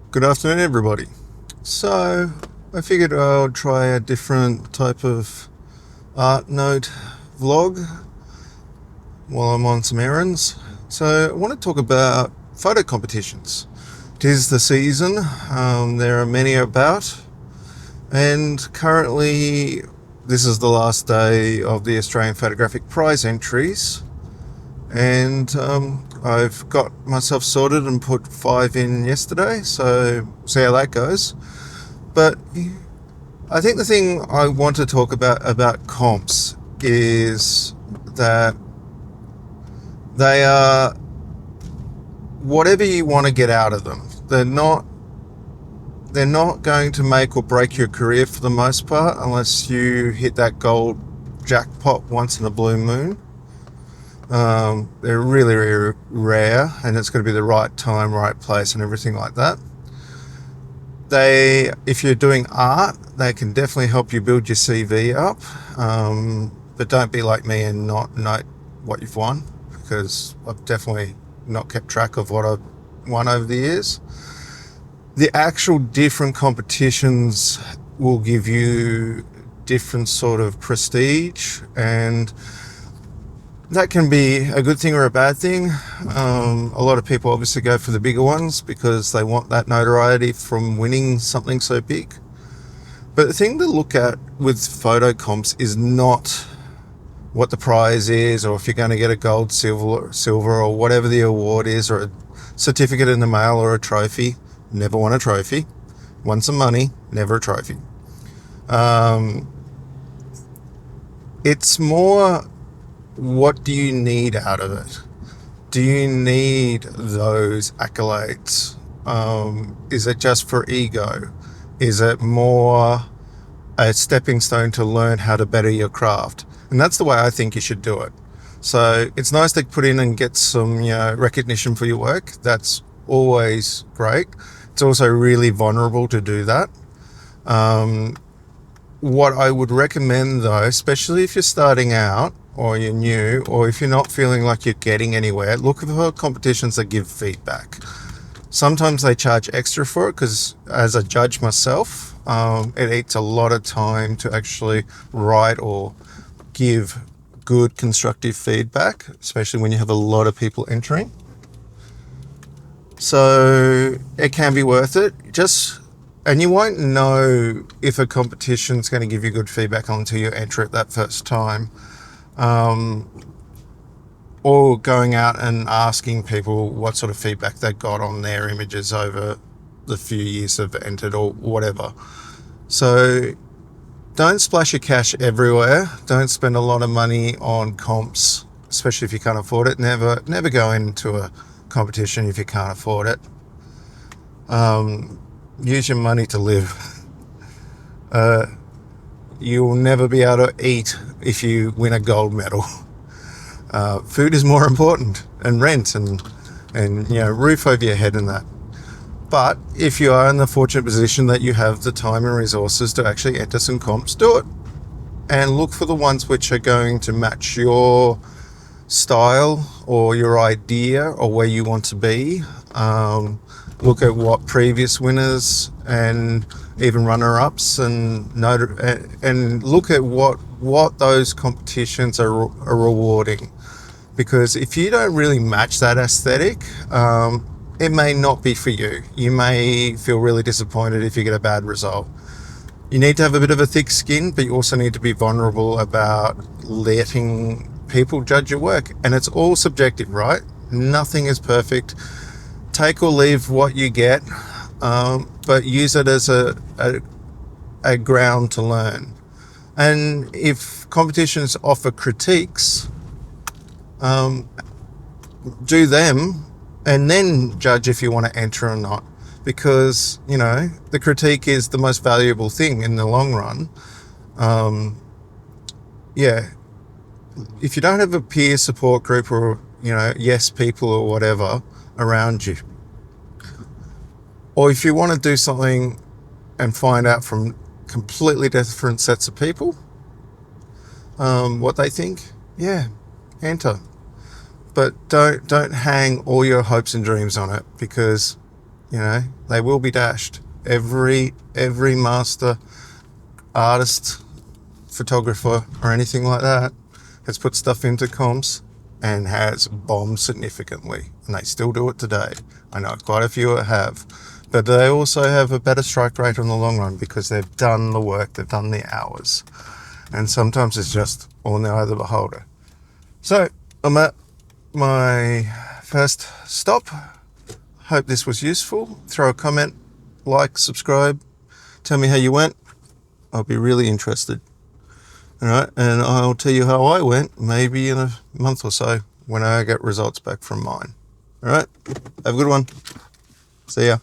Good afternoon, everybody. So, I figured I'll try a different type of art note vlog while I'm on some errands. So, I want to talk about photo competitions. It is the season, there are many about, and currently, this is the last day of the Australian Photographic Prize entries. And I've got myself sorted and put 5 in yesterday, so see how that goes. But I think the thing I want to talk about comps is that they are whatever you want to get out of them. They're not going to make or break your career for the most part unless you hit that gold jackpot once in a blue moon. They're really, really rare, and it's got to be the right time, right place, and everything like that. If you're doing art, they can definitely help you build your CV up, but don't be like me and not note what you've won, because I've definitely not kept track of what I've won over the years. The actual different competitions will give you different sort of prestige, and that can be a good thing or a bad thing. A lot of people obviously go for the bigger ones because they want that notoriety from winning something so big. But the thing to look at with photo comps is not what the prize is, or if you're going to get a gold, silver, or whatever the award is, or a certificate in the mail, or a trophy. Never won a trophy. Won some money, never a trophy. It's more, what do you need out of it? Do you need those accolades? Is it just for ego? Is it more a stepping stone to learn how to better your craft? And that's the way I think you should do it. So it's nice to put in and get some, recognition for your work. That's always great. It's also really vulnerable to do that. What I would recommend though, especially if you're starting out or you're new, or if you're not feeling like you're getting anywhere, look for competitions that give feedback. Sometimes they charge extra for it because, as a judge myself, it eats a lot of time to actually write or give good constructive feedback, especially when you have a lot of people entering. So it can be worth it. And you won't know if a competition's going to give you good feedback until you enter it that first time. Or going out and asking people what sort of feedback they got on their images over the few years they've entered or whatever. So don't splash your cash everywhere. Don't spend a lot of money on comps, especially if you can't afford it. Never go into a competition if you can't afford it. Use your money to live. You will never be able to eat if you win a gold medal. Food is more important, and rent, and roof over your head and that. But if you are in the fortunate position that you have the time and resources to actually enter some comps, do it. And look for the ones which are going to match your style or your idea or where you want to be. Look at what previous winners and even runner-ups and look at what those competitions are rewarding. Because if you don't really match that aesthetic, it may not be for you. You may feel really disappointed if you get a bad result. You need to have a bit of a thick skin, but you also need to be vulnerable about letting people judge your work. And it's all subjective, right? Nothing is perfect. Take or leave what you get, but use it as a ground to learn. And if competitions offer critiques, do them and then judge if you want to enter or not, because the critique is the most valuable thing in the long run. If you don't have a peer support group or yes people or whatever around you, or if you want to do something and find out from completely different sets of people what they think, enter. But don't hang all your hopes and dreams on it, because You know, they will be dashed. Every master artist, photographer, or anything like that has put stuff into comps and has bombed significantly, and they still do it today. I know quite a few that have, but they also have a better strike rate in the long run because they've done the work, they've done the hours, and sometimes it's just all in the eye of the beholder. So I'm at my first stop. Hope this was useful. Throw a comment, like, subscribe, tell me how you went. I'll be really interested. All right, and I'll tell you how I went maybe in a month or so when I get results back from mine. All right, have a good one. See ya.